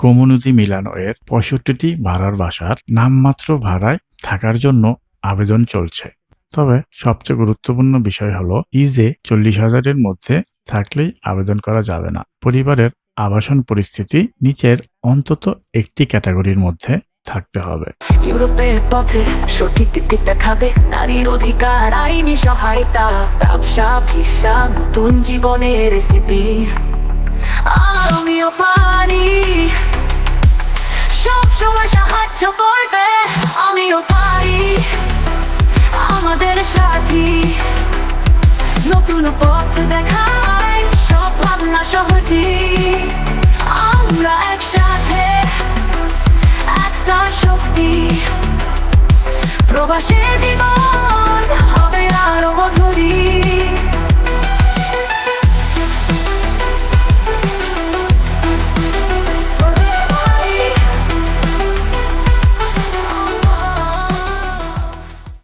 Community মিলানো-এর ৬৫টি ভাড়ার বাসার নামমাত্র ভাড়ায় থাকার জন্য আবেদন চলছে। তবে সবচেয়ে গুরুত্বপূর্ণ বিষয় হলো ইজে ৪০,০০০-এর মধ্যে থাকলেই আবেদন করা যাবে না। পরিবারের আবাসন পরিস্থিতি নিচের অন্তত একটি ক্যাটাগরির মধ্যে থাকতে হবে। ইউরোপের পথে সঠিক দিক দেখাবে নারীর অধিকার, আইনি সহায়তা, ব্যবসা, ভিসা, নতুন জীবনের রেসিপি। আমিও পারি, সব সময় সাহায্য করবে। আমিও পারি, আমাদের সাথী নতুন পথ দেখায়, সব ভাবনা সহজী। আমরা একসাথে একটা শক্তি, প্রবাসী জীবন হবে আরো মধুরী।